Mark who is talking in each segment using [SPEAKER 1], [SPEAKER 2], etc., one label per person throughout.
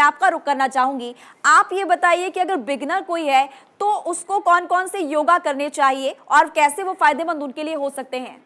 [SPEAKER 1] मैं आपका रुख करना चाहूंगी। आप ये बताइए कि अगर बिगिनर कोई है तो उसको कौन कौन से योगा करने चाहिए और कैसे वो फायदेमंद उनके लिए हो सकते हैं?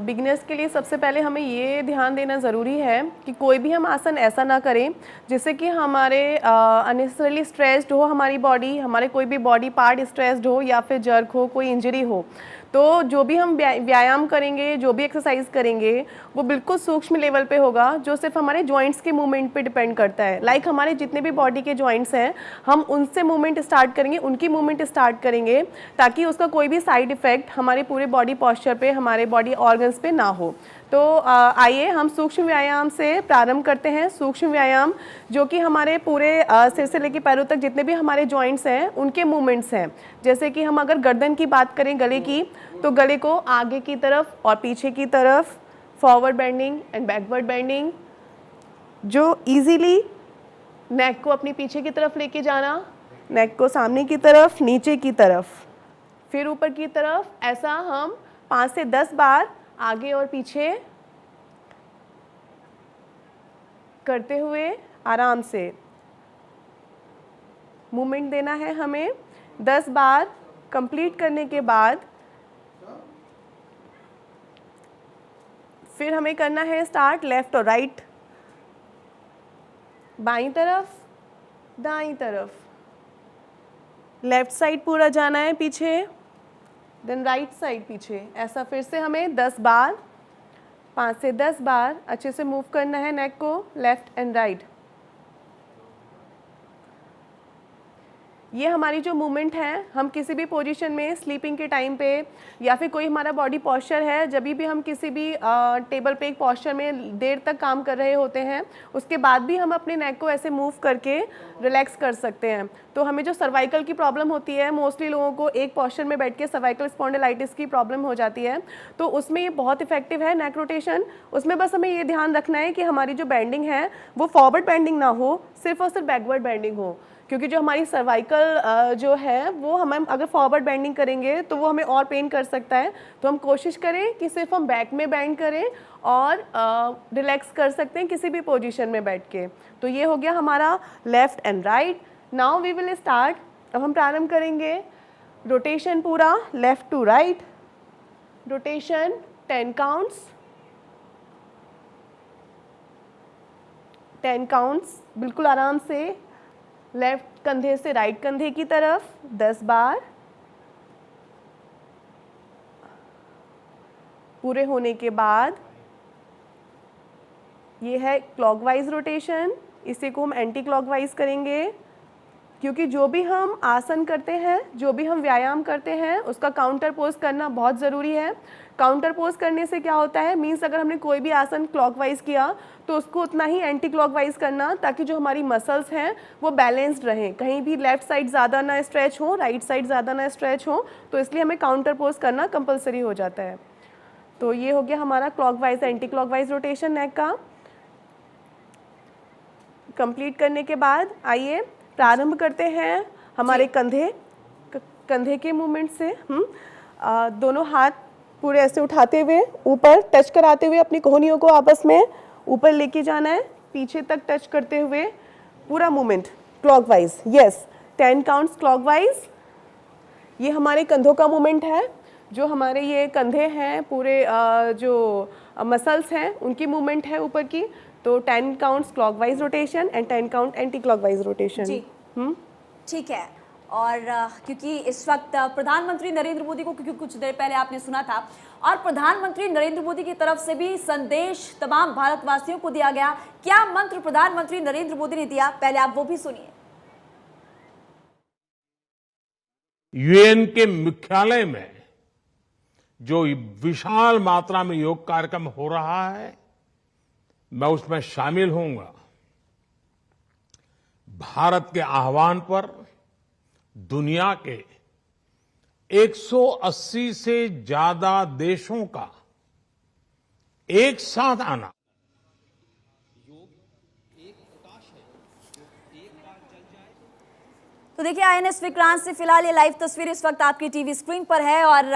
[SPEAKER 2] बिगिनर्स के लिए सबसे पहले हमें ये ध्यान देना ज़रूरी है कि कोई भी हम आसन ऐसा ना करें जिससे कि हमारे अननेसेसरली स्ट्रेस्ड हो हमारी बॉडी, हमारे कोई भी बॉडी पार्ट स्ट्रेस्ड हो या फिर जर्क हो, कोई इंजरी हो। तो जो भी हम व्यायाम करेंगे, जो भी एक्सरसाइज करेंगे, वो बिल्कुल सूक्ष्म लेवल पे होगा, जो सिर्फ हमारे जॉइंट्स के मूवमेंट पे डिपेंड करता है। लाइक हमारे जितने भी बॉडी के जॉइंट्स हैं, हम उनसे मूवमेंट स्टार्ट करेंगे, उनकी मूवमेंट स्टार्ट करेंगे, ताकि उसका कोई भी साइड इफेक्ट हमारे पूरे बॉडी पॉस्चर पे, हमारे बॉडी ऑर्गन्स पे ना हो। तो आइए हम सूक्ष्म व्यायाम से प्रारंभ करते हैं। सूक्ष्म व्यायाम जो कि हमारे पूरे सिर से लेकर पैरों तक जितने भी हमारे जॉइंट्स हैं उनके मूवमेंट्स हैं। जैसे कि हम अगर गर्दन की बात करें, गले की, तो गले को आगे की तरफ और पीछे की तरफ, forward bending and backward bending, जो इजीली नेक को अपनी पीछे की तरफ लेके जाना, नेक को सामने की तरफ, नीचे की तरफ, फिर ऊपर की तरफ। ऐसा हम 5 से 10 बार आगे और पीछे करते हुए आराम से मूवमेंट देना है हमें। 10 बार कंप्लीट करने के बाद फिर हमें करना है स्टार्ट लेफ्ट और राइट, बाईं तरफ, दाईं तरफ, लेफ्ट साइड पूरा जाना है पीछे, देन राइट साइड पीछे। ऐसा फिर से हमें 10 बार, 5 से 10 बार अच्छे से मूव करना है नेक को, लेफ्ट एंड राइट। ये हमारी जो मूवमेंट है, हम किसी भी पोजीशन में, स्लीपिंग के टाइम पे या फिर कोई हमारा बॉडी पॉस्चर है, जब भी हम किसी भी टेबल पे एक पॉस्चर में देर तक काम कर रहे होते हैं, उसके बाद भी हम अपने नेक को ऐसे मूव करके रिलैक्स कर सकते हैं। तो हमें जो सर्वाइकल की प्रॉब्लम होती है, मोस्टली लोगों को एक पॉस्चर में बैठ के सर्वाइकल स्पॉन्डिलाइटिस की प्रॉब्लम हो जाती है, तो उसमें ये बहुत इफेक्टिव है नेक रोटेशन। उसमें बस हमें ये ध्यान रखना है कि हमारी जो बेंडिंग है वो फॉरवर्ड बेंडिंग ना हो, सिर्फ और सिर्फ बैकवर्ड बेंडिंग हो। क्योंकि जो हमारी सर्वाइकल जो है वो हम अगर फॉरवर्ड बेंडिंग करेंगे तो वो हमें और पेन कर सकता है। तो हम कोशिश करें कि सिर्फ हम बैक में बेंड करें और रिलैक्स कर सकते हैं किसी भी पोजीशन में बैठ के। तो ये हो गया हमारा left and right. Now we will start. अब हम प्रारंभ करेंगे रोटेशन पूरा left to right, rotation 10 counts, 10 counts बिल्कुल आराम से। लेफ्ट कंधे से राइट कंधे की तरफ 10 बार। पूरे होने के बाद ये है क्लॉकवाइज रोटेशन, इसी को हम एंटी क्लॉकवाइज करेंगे। क्योंकि जो भी हम आसन करते हैं, जो भी हम व्यायाम करते हैं, उसका काउंटर पोज करना बहुत ज़रूरी है। काउंटर पोज करने से क्या होता है, मीन्स अगर हमने कोई भी आसन क्लॉकवाइज किया तो उसको उतना ही एंटी क्लॉकवाइज करना, ताकि जो हमारी मसल्स हैं वो बैलेंस्ड रहें, कहीं भी लेफ्ट साइड ज़्यादा ना स्ट्रेच हो, राइट साइड ज़्यादा ना स्ट्रेच हो। तो इसलिए हमें काउंटर पोज करना कंपलसरी हो जाता है। तो ये हो गया हमारा क्लॉकवाइज एंटी क्लॉकवाइज रोटेशन नेक का। कंप्लीट करने के बाद आइए प्रारंभ करते हैं हमारे कंधे के मूवमेंट से। दोनों हाथ पूरे ऐसे उठाते हुए ऊपर टच कराते हुए अपनी कोहनियों को आपस में ऊपर लेके जाना है, पीछे तक टच करते हुए पूरा movement clockwise. Yes, 10 counts clockwise. ये हमारे कंधों का मूवमेंट है। जो हमारे ये कंधे हैं, पूरे जो मसल्स हैं, उनकी मूवमेंट है ऊपर की। तो 10 counts clockwise rotation and 10 count anti clockwise rotation.
[SPEAKER 1] जी ठीक है। और क्योंकि इस वक्त प्रधानमंत्री नरेंद्र मोदी को, क्योंकि कुछ देर पहले आपने सुना था, और प्रधानमंत्री नरेंद्र मोदी की तरफ से भी संदेश तमाम भारतवासियों को दिया गया। क्या मंत्र प्रधानमंत्री नरेंद्र मोदी ने दिया, पहले आप वो भी सुनिए।
[SPEAKER 3] यूएन के मुख्यालय में जो विशाल मात्रा में योग कार्यक्रम हो रहा है, मैं उसमें शामिल होऊंगा। भारत के आह्वान पर दुनिया के 180 से ज्यादा देशों का एक साथ आना।
[SPEAKER 1] तो देखिए, आईएनएस विक्रांत से फिलहाल ये लाइव तस्वीर इस वक्त आपकी टीवी स्क्रीन पर है। और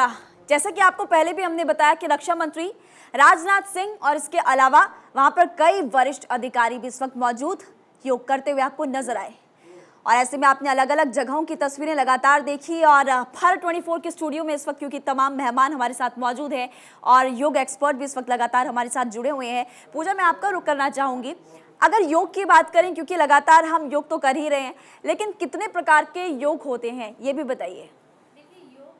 [SPEAKER 1] जैसा कि आपको पहले भी हमने बताया कि रक्षा मंत्री राजनाथ सिंह और इसके अलावा वहां पर कई वरिष्ठ अधिकारी भी इस वक्त मौजूद योग करते हुए आपको नजर आए। और ऐसे में आपने अलग अलग जगहों की तस्वीरें लगातार देखी और भारत 24 के स्टूडियो में इस वक्त क्योंकि तमाम मेहमान हमारे साथ मौजूद हैं और योग एक्सपर्ट भी इस वक्त लगातार हमारे साथ जुड़े हुए हैं। पूजा, मैं आपका रुख करना चाहूँगी, अगर योग की बात करें, क्योंकि लगातार हम योग तो कर ही रहे हैं, लेकिन कितने प्रकार के योग होते हैं ये भी बताइए।
[SPEAKER 4] देखिए, योग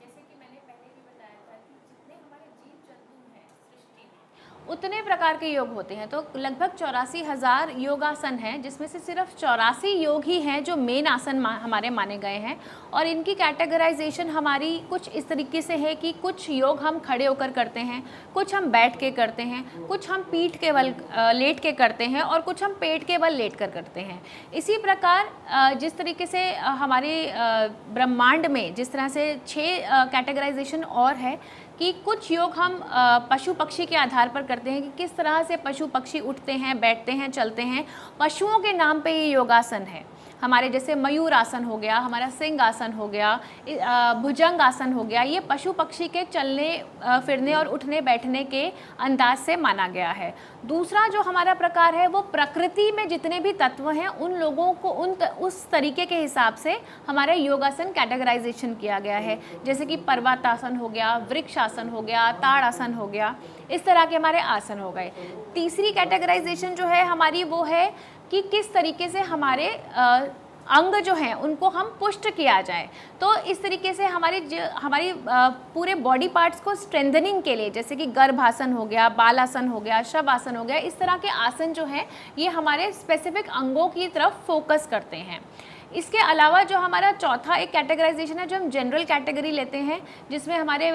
[SPEAKER 4] जैसे कि मैंने पहले भी बताया था कि जितने हमारे जीव जंतु हैं सृष्टि में उतने प्रकार के योग होते हैं। तो लगभग 84,000 योगासन हैं, जिसमें से सिर्फ 84 योग ही हैं जो मेन आसन हमारे माने गए हैं। और इनकी कैटेगराइजेशन हमारी कुछ इस तरीके से है कि कुछ योग हम खड़े होकर करते हैं, कुछ हम बैठ के करते हैं, कुछ हम पीठ के बल लेट के करते हैं और कुछ हम पेट के बल लेट कर करते हैं। इसी प्रकार जिस तरीके से हमारे ब्रह्मांड में जिस तरह से 6 कैटेगराइजेशन और है कि कुछ योग हम पशु पक्षी के आधार पर करते हैं कि किस तरह से पशु पक्षी उठते हैं, बैठते हैं, चलते हैं। पशुओं के नाम पे ये योगासन है। हमारे जैसे मयूर आसन हो गया, हमारा सिंह आसन हो गया, भुजंग आसन हो गया, ये पशु पक्षी के चलने फिरने और उठने बैठने के अंदाज से माना गया है। दूसरा जो हमारा प्रकार है वो प्रकृति में जितने भी तत्व हैं उन लोगों को उस तरीके के हिसाब से हमारा योगासन कैटेगराइजेशन किया गया है। जैसे कि पर्वतासन हो गया, वृक्ष आसन हो गया, ताड़ आसन हो गया, इस तरह के हमारे आसन हो गए। तीसरी कैटेगराइजेशन जो है हमारी वो है कि किस तरीके से हमारे अंग जो हैं उनको हम पुष्ट किया जाए। तो इस तरीके से हमारी पूरे बॉडी पार्ट्स को स्ट्रेंथनिंग के लिए, जैसे कि गर्भासन हो गया, बालासन हो गया, शवासन हो गया, इस तरह के आसन जो हैं ये हमारे स्पेसिफिक अंगों की तरफ फोकस करते हैं। इसके अलावा जो हमारा चौथा एक कैटेगराइजेशन है जो हम जनरल कैटेगरी लेते हैं, जिसमें हमारे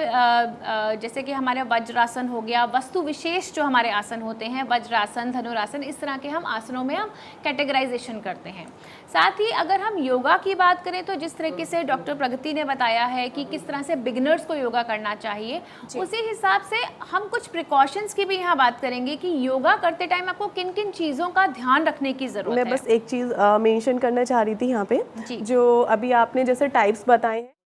[SPEAKER 4] जैसे कि हमारे वज्रासन हो गया, वस्तु विशेष जो हमारे आसन होते हैं, वज्रासन, धनुरासन, इस तरह के हम आसनों में हम कैटेगराइजेशन करते हैं। साथ ही अगर हम योगा की बात करें तो जिस तरीके से डॉक्टर प्रगति ने बताया है कि किस तरह से बिगिनर्स को योगा करना चाहिए, उसी हिसाब से हम कुछ प्रिकॉशंस की भी यहाँ बात करेंगे कि योगा करते टाइम आपको किन किन चीज़ों का ध्यान रखने की ज़रूरत है।
[SPEAKER 2] मैं बस एक चीज़ मेंशन करना चाह रही थी यहाँ पे, जो अभी आपने जैसे टाइप्स बताए हैं